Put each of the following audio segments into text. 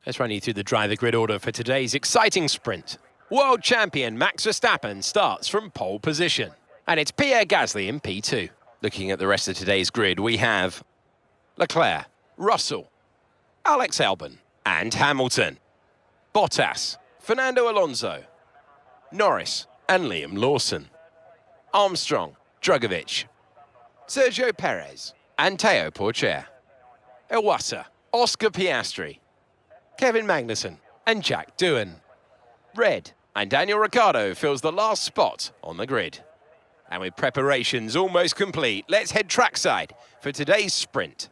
Let's run you through the driver grid order for today's exciting sprint. World champion Max Verstappen starts from pole position. And it's Pierre Gasly in P2. Looking at the rest of today's grid, we have Leclerc, Russell, Alex Albon and Hamilton, Bottas, Fernando Alonso, Norris and Liam Lawson, Armstrong, Drugovich, Sergio Perez and Teo Pourchaire, Iwasa, Oscar Piastri, Kevin Magnussen and Jack Doohan. Red and Daniel Ricciardo fills the last spot on the grid. And with preparations almost complete, let's head trackside for today's sprint.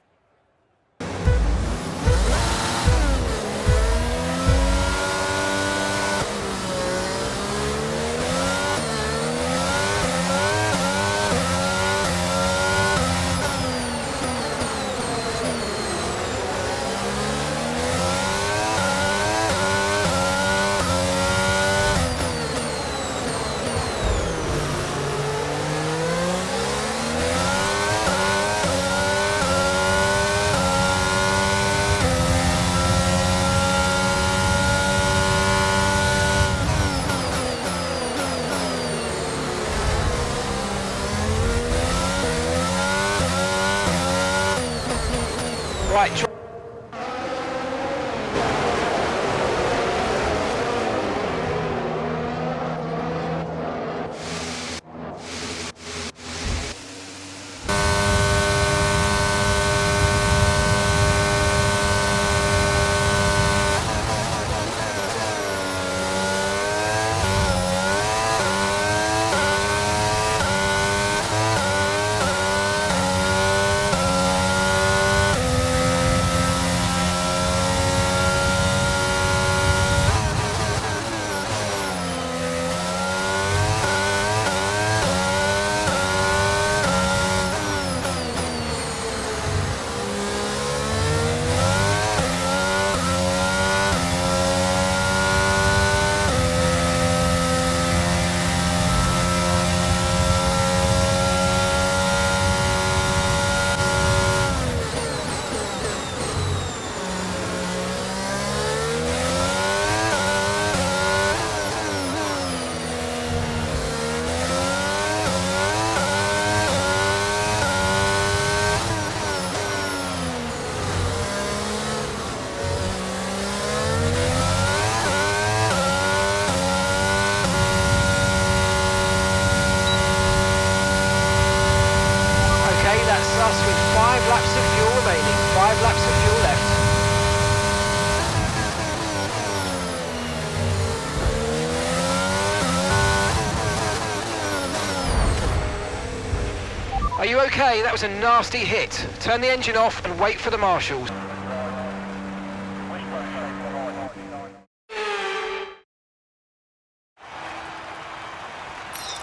Right. Us with 5 laps of fuel remaining, 5 laps of fuel left. Are you okay? That was a nasty hit. Turn the engine off and wait for the marshals.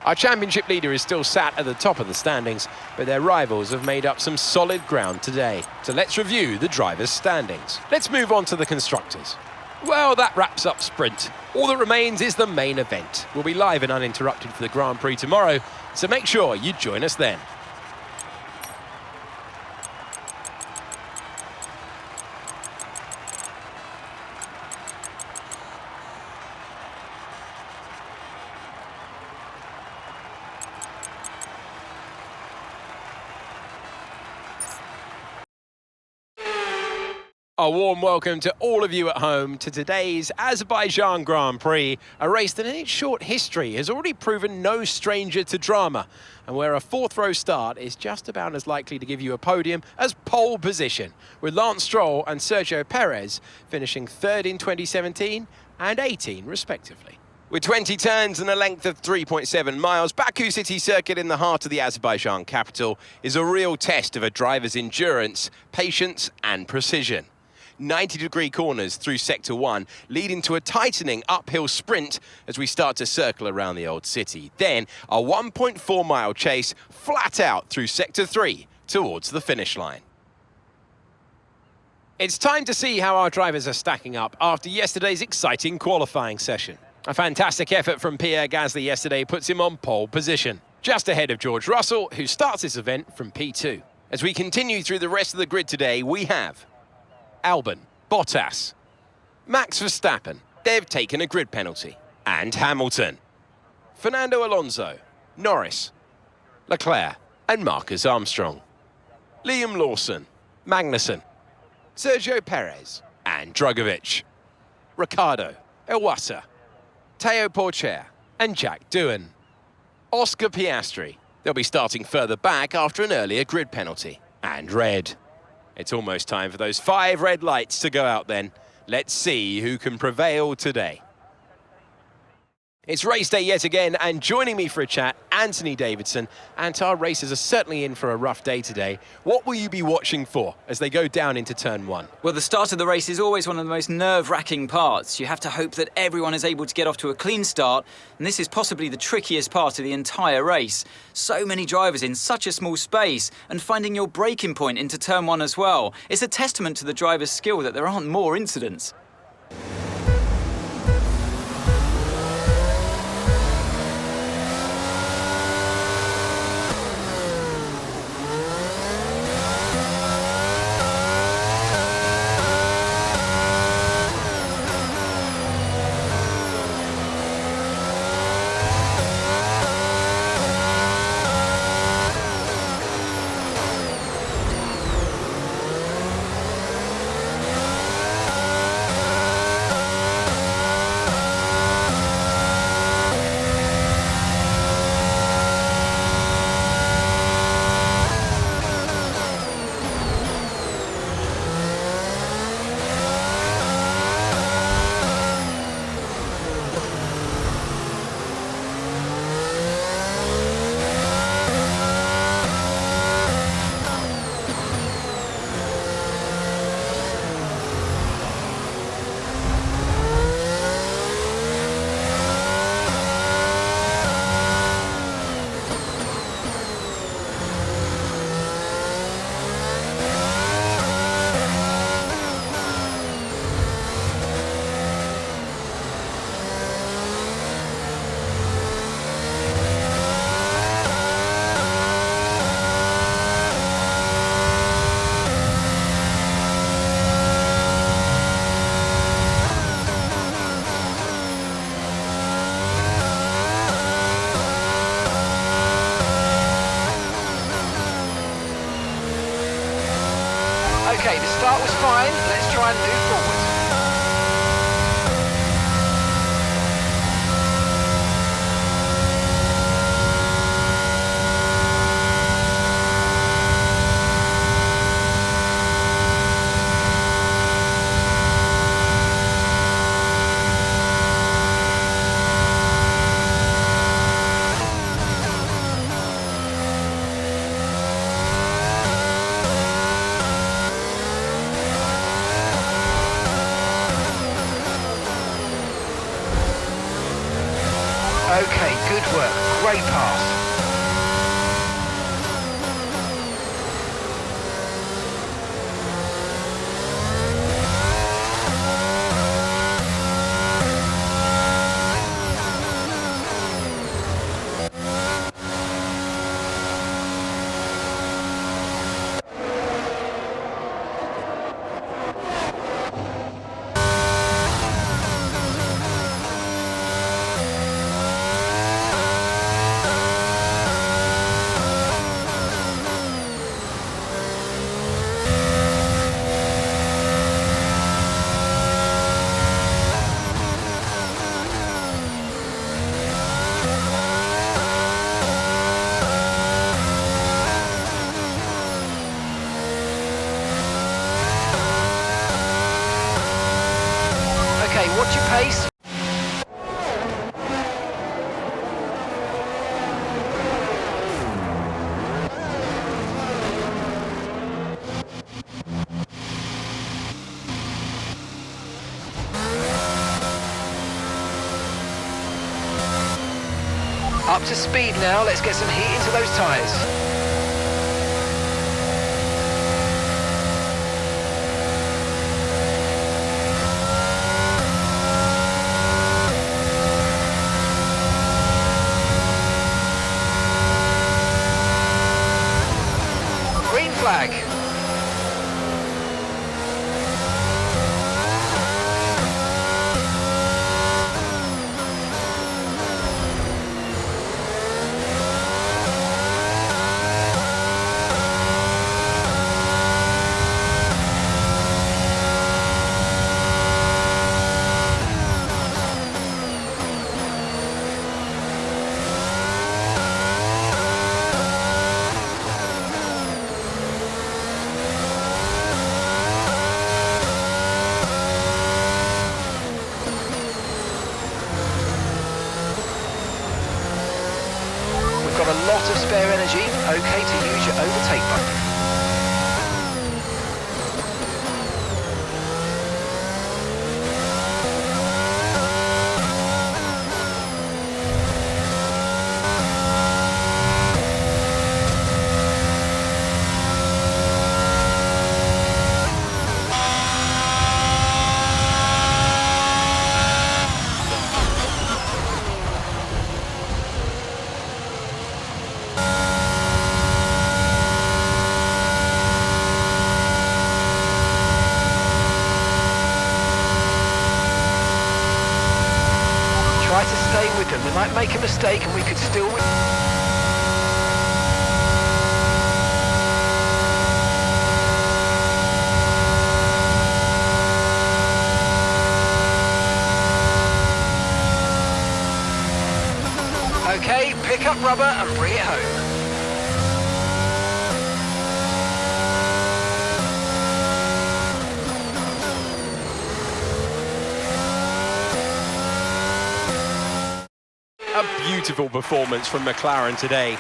Our championship leader is still sat at the top of the standings, but their rivals have made up some solid ground today. So let's review the drivers' standings. Let's move on to the constructors. Well, that wraps up sprint. All that remains is the main event. We'll be live and uninterrupted for the Grand Prix tomorrow, so make sure you join us then. A warm welcome to all of you at home to today's Azerbaijan Grand Prix, a race that in its short history has already proven no stranger to drama, and where a fourth-row start is just about as likely to give you a podium as pole position, with Lance Stroll and Sergio Perez finishing third in 2017 and 18 respectively. With 20 turns and a length of 3.7 miles, Baku City Circuit in the heart of the Azerbaijan capital is a real test of a driver's endurance, patience and precision. 90-degree corners through Sector 1, leading to a tightening uphill sprint as we start to circle around the old city. Then a 1.4-mile chase flat out through Sector 3 towards the finish line. It's time to see how our drivers are stacking up after yesterday's exciting qualifying session. A fantastic effort from Pierre Gasly yesterday puts him on pole position, just ahead of George Russell, who starts this event from P2. As we continue through the rest of the grid today, we have Albon, Bottas, Max Verstappen, they've taken a grid penalty. And Hamilton, Fernando Alonso, Norris, Leclerc and Marcus Armstrong, Liam Lawson, Magnussen, Sergio Perez and Drugovich, Ricciardo, Iwasa, Teo Porcher and Jack Doohan. Oscar Piastri, they'll be starting further back after an earlier grid penalty. And red. It's almost time for those 5 red lights to go out then. Let's see who can prevail today. It's race day yet again, and joining me for a chat, Anthony Davidson. And our racers are certainly in for a rough day today. What will you be watching for as they go down into turn 1? Well, the start of the race is always one of the most nerve-wracking parts. You have to hope that everyone is able to get off to a clean start, and this is possibly the trickiest part of the entire race. So many drivers in such a small space, and finding your braking point into turn 1 as well. It's a testament to the driver's skill that there aren't more incidents. Okay, the start was fine. Let's try and move forward. Okay, good work. Great pass. Okay, watch your pace. Up to speed now, let's get some heat into those tyres. Green flag. okay to use your overtake button. Try to stay with them. They might make a mistake and we could still win. Okay, pick up rubber and bring it home. A beautiful performance from McLaren today.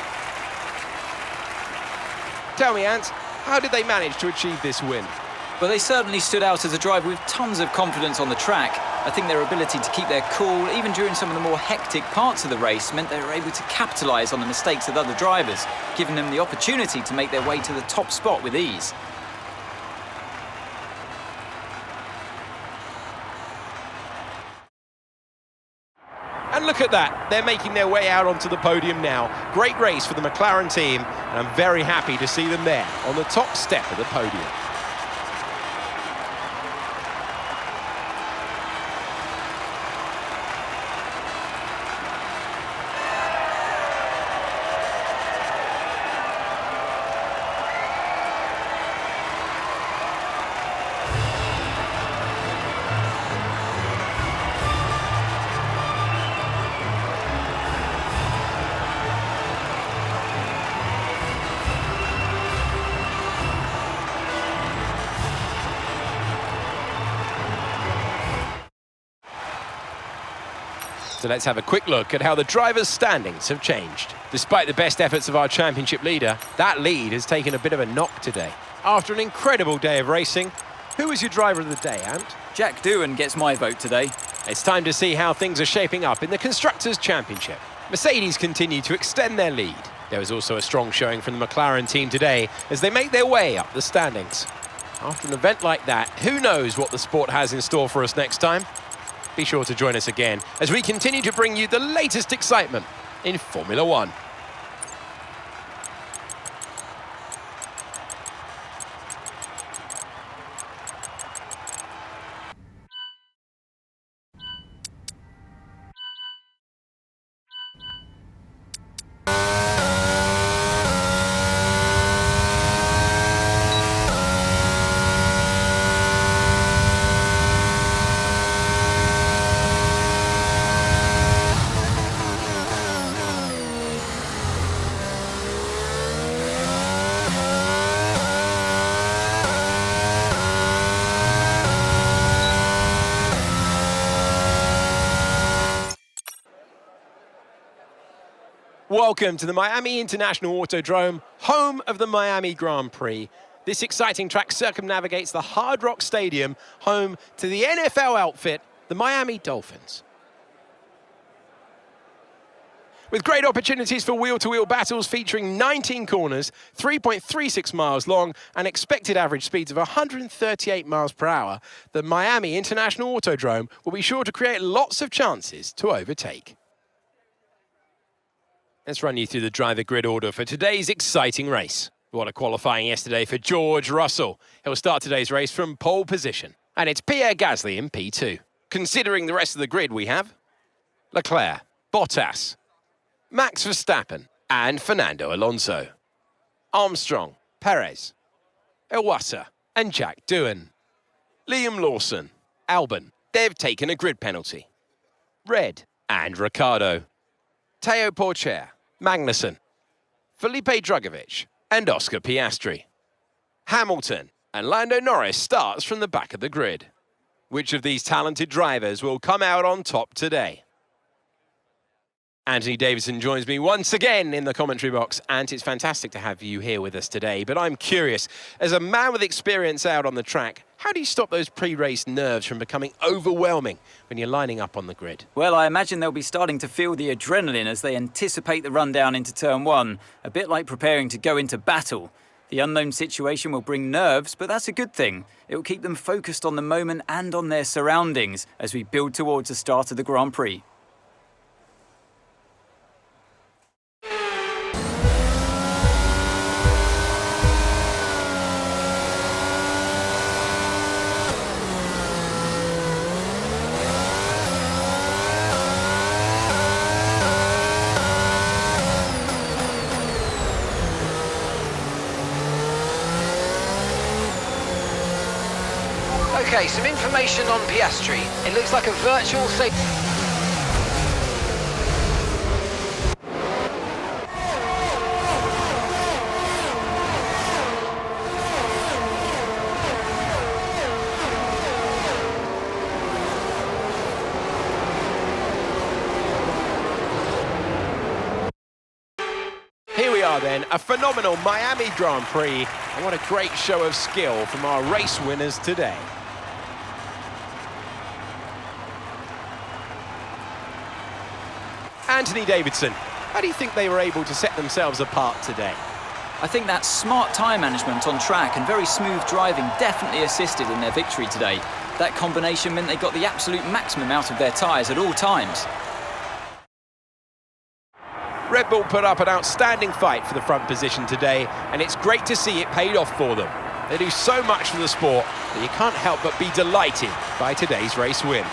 Tell me, Ant, how did they manage to achieve this win? Well, they certainly stood out as a driver with tons of confidence on the track. I think their ability to keep their cool, even during some of the more hectic parts of the race, meant they were able to capitalise on the mistakes of other drivers, giving them the opportunity to make their way to the top spot with ease. And look at that, they're making their way out onto the podium now. Great race for the McLaren team, and I'm very happy to see them there on the top step of the podium. So let's have a quick look at how the drivers' standings have changed. Despite the best efforts of our championship leader, that lead has taken a bit of a knock today. After an incredible day of racing, who was your driver of the day, Ant? Jack Doohan gets my vote today. It's time to see how things are shaping up in the Constructors' Championship. Mercedes continue to extend their lead. There was also a strong showing from the McLaren team today as they make their way up the standings. After an event like that, who knows what the sport has in store for us next time? Be sure to join us again as we continue to bring you the latest excitement in Formula One. Welcome to the Miami International Autodrome, home of the Miami Grand Prix. This exciting track circumnavigates the Hard Rock Stadium, home to the NFL outfit, the Miami Dolphins. With great opportunities for wheel-to-wheel battles featuring 19 corners, 3.36 miles long, and expected average speeds of 138 miles per hour, the Miami International Autodrome will be sure to create lots of chances to overtake. Let's run you through the driver grid order for today's exciting race. What a qualifying yesterday for George Russell. He'll start today's race from pole position. And it's Pierre Gasly in P2. Considering the rest of the grid we have Leclerc, Bottas, Max Verstappen and Fernando Alonso. Armstrong, Perez, Iwasa and Jack Doohan. Liam Lawson, Albon. They've taken a grid penalty. Red and Ricciardo. Teo Porcher, Magnussen, Felipe Drugovich and Oscar Piastri. Hamilton and Lando Norris starts from the back of the grid. Which of these talented drivers will come out on top today? Anthony Davidson joins me once again in the commentary box, and it's fantastic to have you here with us today. But I'm curious, as a man with experience out on the track, how do you stop those pre-race nerves from becoming overwhelming when you're lining up on the grid? Well, I imagine they'll be starting to feel the adrenaline as they anticipate the run down into turn one, a bit like preparing to go into battle. The unknown situation will bring nerves, but that's a good thing. It will keep them focused on the moment and on their surroundings as we build towards the start of the Grand Prix. Okay, some information on Piastri. It looks like a virtual safety. Here we are then, a phenomenal Miami Grand Prix, and what a great show of skill from our race winners today. Anthony Davidson, how do you think they were able to set themselves apart today? I think that smart tyre management on track and very smooth driving definitely assisted in their victory today. That combination meant they got the absolute maximum out of their tyres at all times. Red Bull put up an outstanding fight for the front position today, and it's great to see it paid off for them. They do so much for the sport that you can't help but be delighted by today's race win.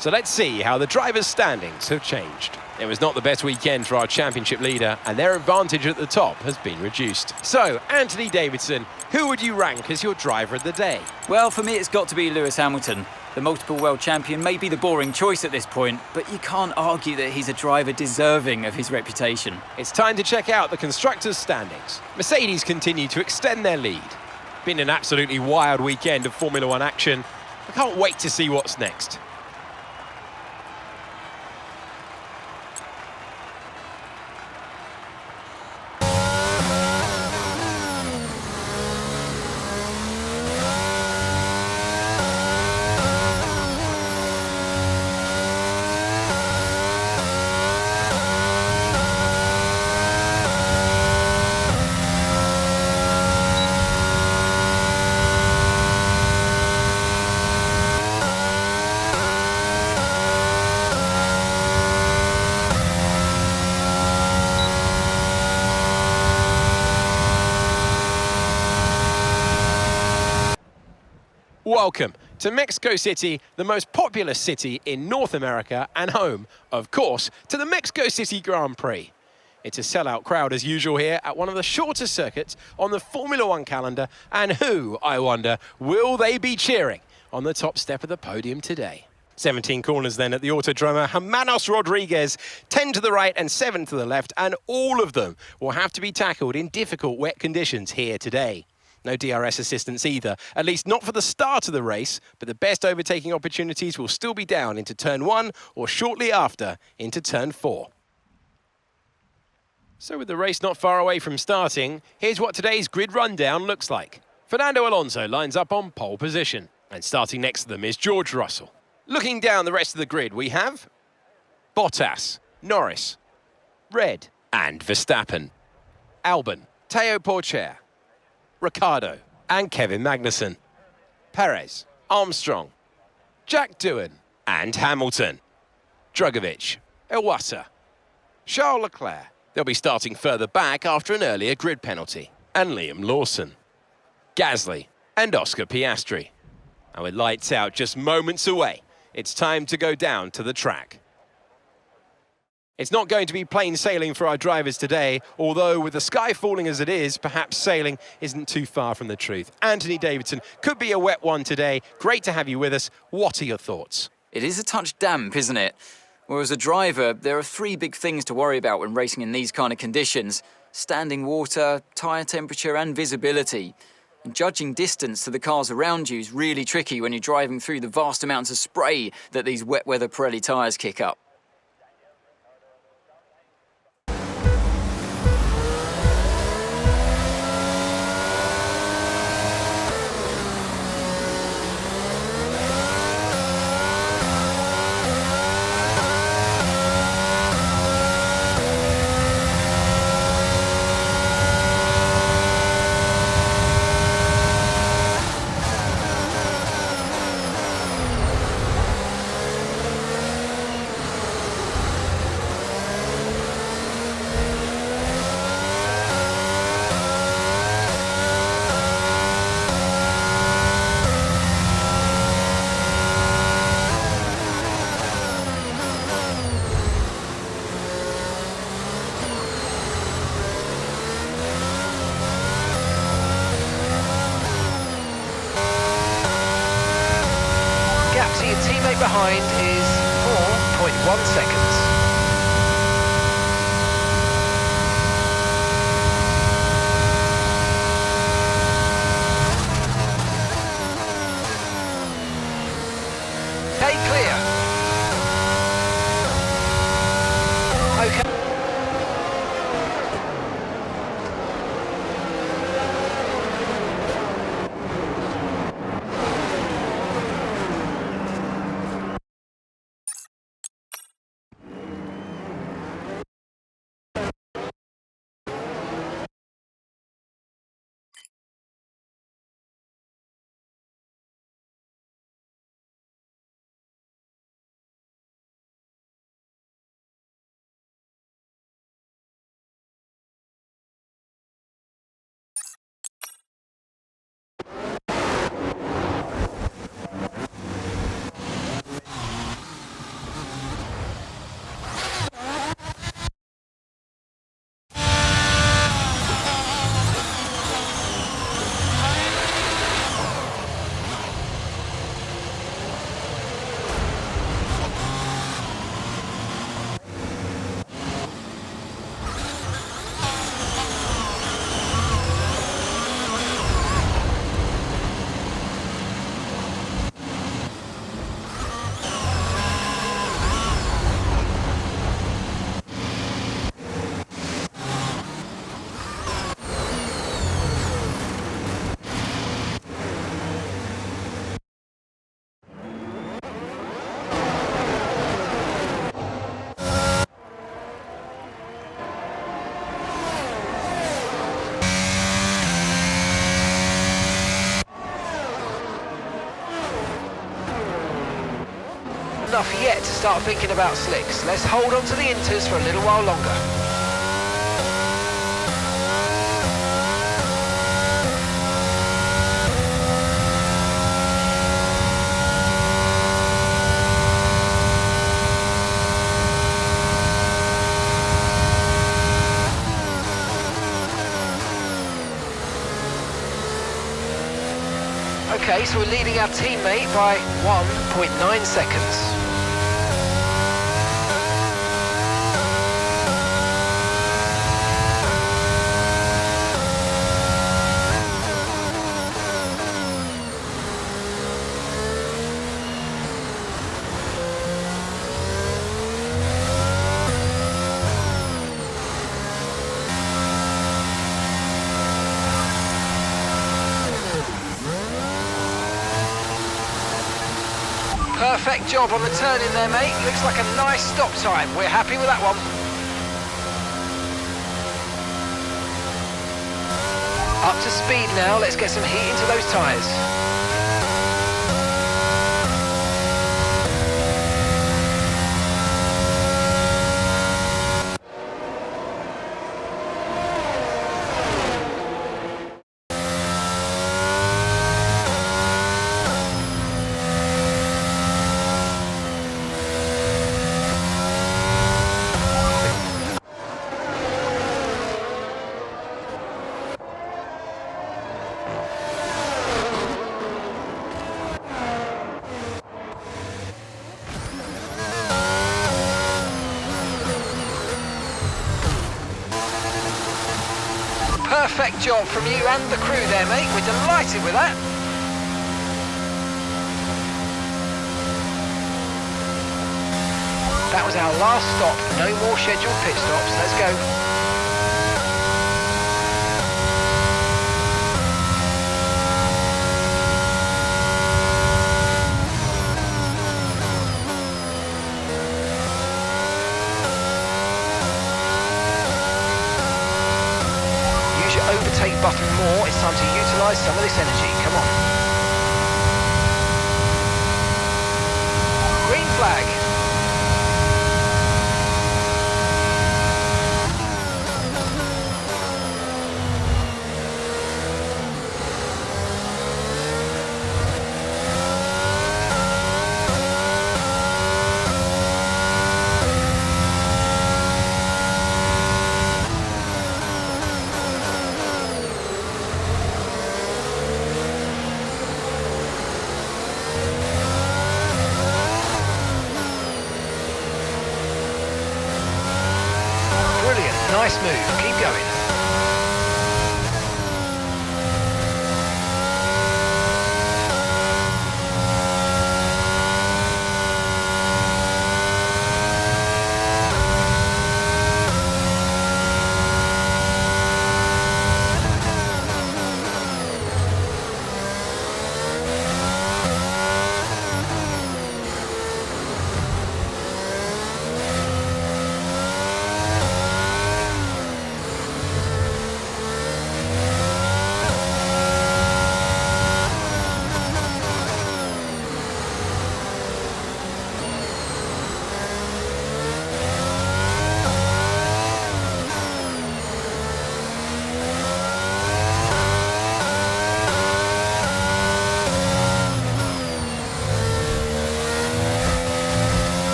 So let's see how the drivers' standings have changed. It was not the best weekend for our championship leader, and their advantage at the top has been reduced. So, Anthony Davidson, who would you rank as your driver of the day? Well, for me it's got to be Lewis Hamilton. The multiple world champion may be the boring choice at this point, but you can't argue that he's a driver deserving of his reputation. It's time to check out the constructors' standings. Mercedes continue to extend their lead. Been an absolutely wild weekend of Formula One action. I can't wait to see what's next. Welcome to Mexico City, the most populous city in North America and home, of course, to the Mexico City Grand Prix. It's a sellout crowd as usual here at one of the shortest circuits on the Formula One calendar, and who, I wonder, will they be cheering on the top step of the podium today? 17 corners then at the Autodromo Hermanos Rodriguez, 10 to the right and 7 to the left, and all of them will have to be tackled in difficult wet conditions here today. No DRS assistance either, at least not for the start of the race, but the best overtaking opportunities will still be down into turn 1 or shortly after into turn 4. So with the race not far away from starting, here's what today's grid rundown looks like. Fernando Alonso lines up on pole position, and starting next to them is George Russell. Looking down the rest of the grid, we have Bottas, Norris, Red and Verstappen, Albon, Teo Porcher, Ricciardo and Kevin Magnussen, Perez, Armstrong, Jack Doohan and Hamilton, Drugovich, Iwasa, Charles Leclerc. They'll be starting further back after an earlier grid penalty, and Liam Lawson, Gasly and Oscar Piastri. And with lights out just moments away, It's time to go down to the track. It's not going to be plain sailing for our drivers today, although with the sky falling as it is, perhaps sailing isn't too far from the truth. Anthony Davidson, could be a wet one today. Great to have you with us. What are your thoughts? It is a touch damp, isn't it? Well, as a driver, there are three big things to worry about when racing in these kind of conditions: standing water, tyre temperature and visibility. And judging distance to the cars around you is really tricky when you're driving through the vast amounts of spray that these wet weather Pirelli tyres kick up. Your teammate behind is 4.1 seconds. Okay, clear. Okay. Enough yet to start thinking about slicks. Let's hold on to the inters for a little while longer. Okay, so we're leading our teammate by 1.9 seconds. Perfect job on the turn in there, mate. Looks like a nice stop time. We're happy with that one. Up to speed now. Let's get some heat into those tyres. perfect job from you and the crew there, mate. We're delighted with that. That was our last stop. No more scheduled pit stops. Let's go. Overtake button more. It's time to utilise some of this energy. Come on. Green flag. Nice move, keep going.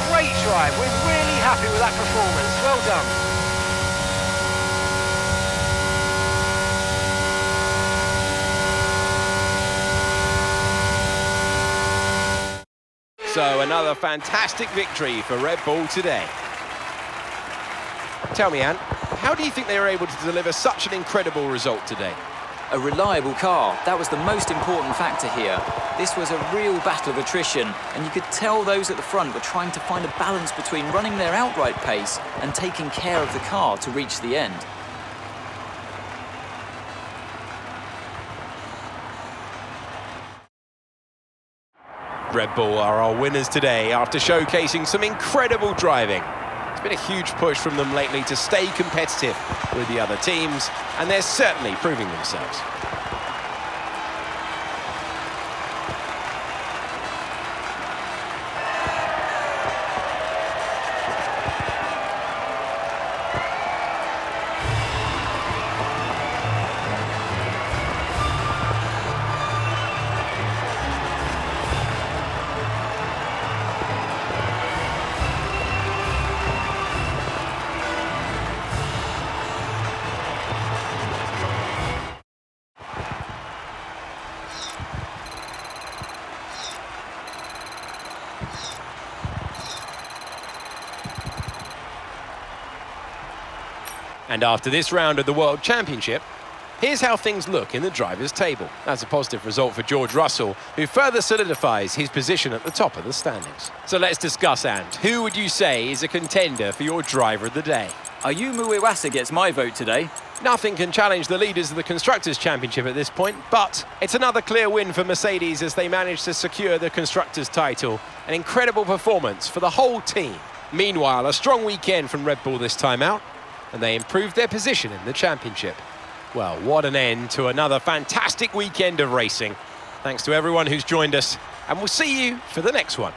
Great drive. We're really happy with that performance. Well done. So another fantastic victory for Red Bull today. Tell me, Ant, how do you think they were able to deliver such an incredible result today? A reliable car, that was the most important factor here. This was a real battle of attrition, and you could tell those at the front were trying to find a balance between running their outright pace and taking care of the car to reach the end. Red Bull are our winners today after showcasing some incredible driving. It's been a huge push from them lately to stay competitive with the other teams, and they're certainly proving themselves. And after this round of the World Championship, here's how things look in the drivers' table. That's a positive result for George Russell, who further solidifies his position at the top of the standings. So let's discuss, Ant. Who would you say is a contender for your driver of the day? Ayumu Iwasa gets my vote today. Nothing can challenge the leaders of the Constructors' Championship at this point, but it's another clear win for Mercedes as they manage to secure the Constructors' title. An incredible performance for the whole team. Meanwhile, a strong weekend from Red Bull this time out, and they improved their position in the championship. Well, what an end to another fantastic weekend of racing. Thanks to everyone who's joined us, and we'll see you for the next one.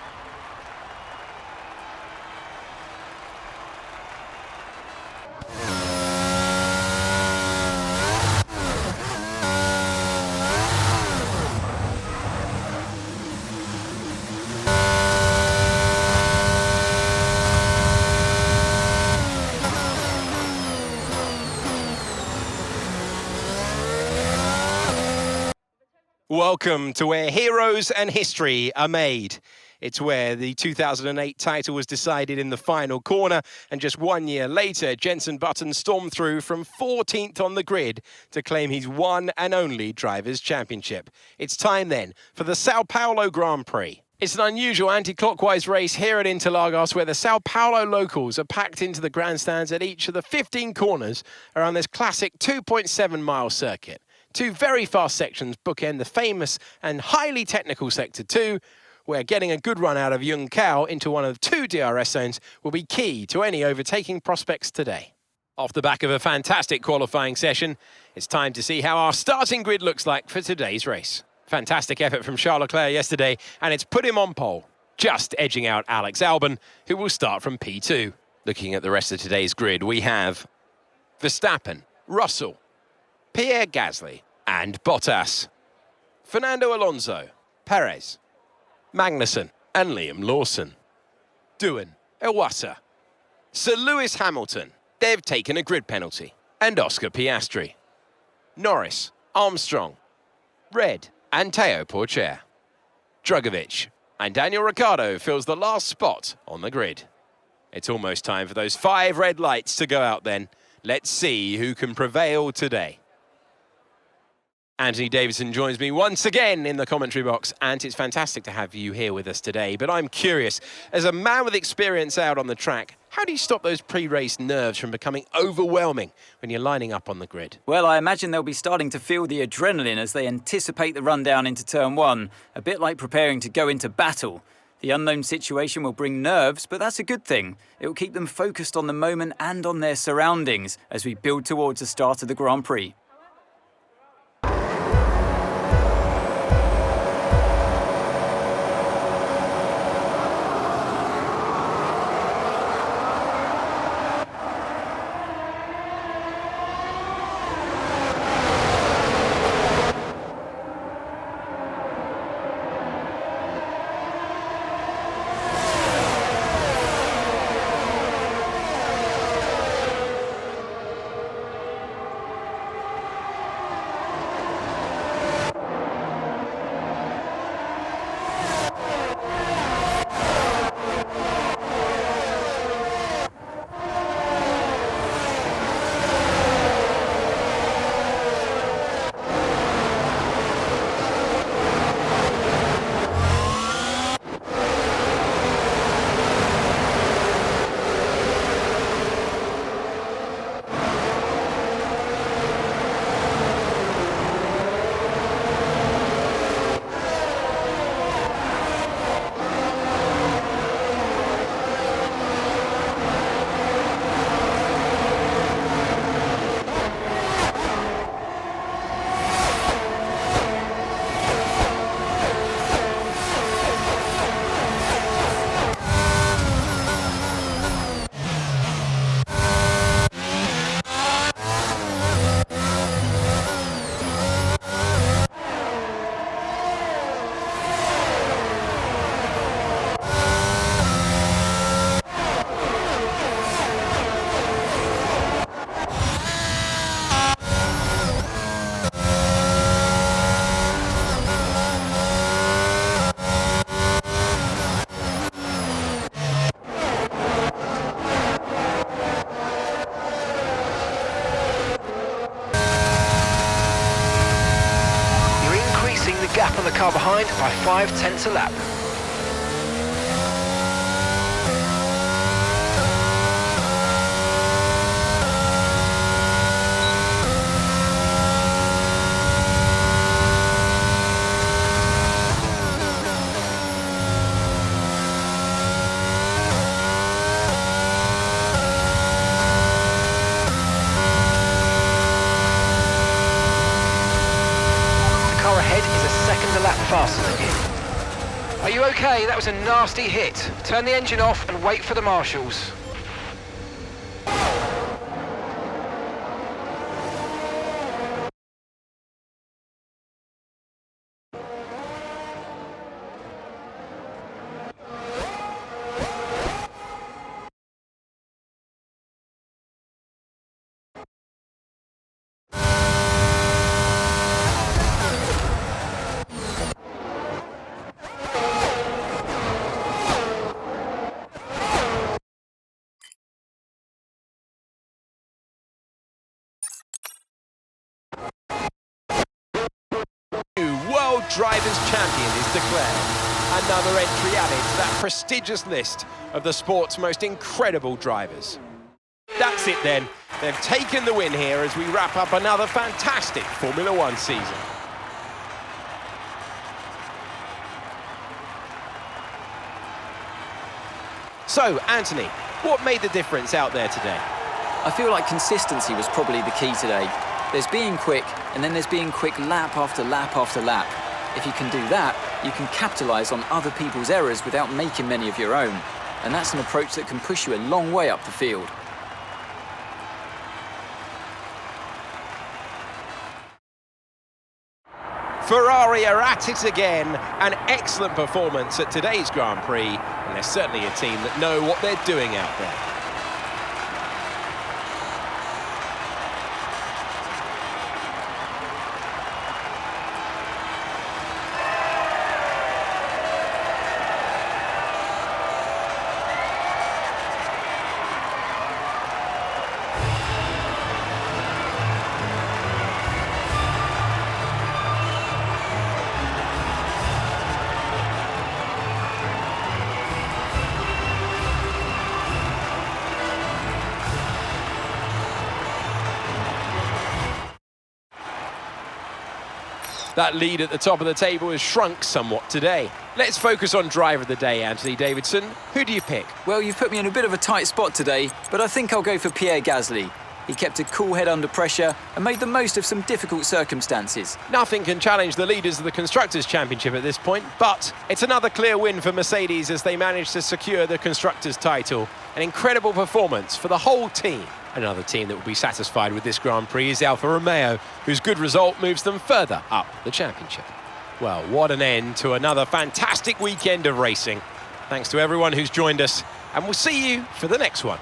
Welcome to where heroes and history are made. It's where the 2008 title was decided in the final corner, and just 1 year later, Jenson Button stormed through from 14th on the grid to claim his one and only Drivers' Championship. It's time then for the Sao Paulo Grand Prix. It's an unusual anti-clockwise race here at Interlagos, where the Sao Paulo locals are packed into the grandstands at each of the 15 corners around this classic 2.7-mile circuit. Two very fast sections bookend the famous and highly technical Sector 2, where getting a good run out of Yung Cao into one of two DRS zones will be key to any overtaking prospects today. Off the back of a fantastic qualifying session, it's time to see how our starting grid looks like for today's race. Fantastic effort from Charles Leclerc yesterday, and it's put him on pole, just edging out Alex Albon, who will start from P2. Looking at the rest of today's grid, we have Verstappen, Russell, Pierre Gasly and Bottas, Fernando Alonso, Perez, Magnussen and Liam Lawson, Doohan, Iwasa, Sir Lewis Hamilton, they've taken a grid penalty, and Oscar Piastri, Norris, Armstrong, Red and Teo Pourchaire, Drugovich and Daniel Ricciardo fills the last spot on the grid. It's almost time for those 5 red lights to go out then. Let's see who can prevail today. Anthony Davidson joins me once again in the commentary box, and it's fantastic to have you here with us today. But I'm curious, as a man with experience out on the track, how do you stop those pre-race nerves from becoming overwhelming when you're lining up on the grid? Well, I imagine they'll be starting to feel the adrenaline as they anticipate the run down into turn 1, a bit like preparing to go into battle. The unknown situation will bring nerves, but that's a good thing. It will keep them focused on the moment and on their surroundings as we build towards the start of the Grand Prix. Gap on the car behind by 5/10 a lap. faster than you. Are you okay? That was a nasty hit. Turn the engine off and wait for the marshals. World Drivers' Champion is declared. Another entry added to that prestigious list of the sport's most incredible drivers. That's it then. They've taken the win here as we wrap up another fantastic Formula One season. So, Anthony, what made the difference out there today? I feel like consistency was probably the key today. There's being quick, and then there's being quick lap after lap after lap. If you can do that, you can capitalise on other people's errors without making many of your own. And that's an approach that can push you a long way up the field. Ferrari are at it again. An excellent performance at today's Grand Prix, and they're certainly a team that know what they're doing out there. That lead at the top of the table has shrunk somewhat today. Let's focus on driver of the day, Anthony Davidson. Who do you pick? Well, you've put me in a bit of a tight spot today, but I think I'll go for Pierre Gasly. He kept a cool head under pressure and made the most of some difficult circumstances. Nothing can challenge the leaders of the Constructors' Championship at this point, but it's another clear win for Mercedes as they managed to secure the Constructors' title. An incredible performance for the whole team. Another team that will be satisfied with this Grand Prix is Alfa Romeo, whose good result moves them further up the championship. Well, what an end to another fantastic weekend of racing. Thanks to everyone who's joined us, and we'll see you for the next one.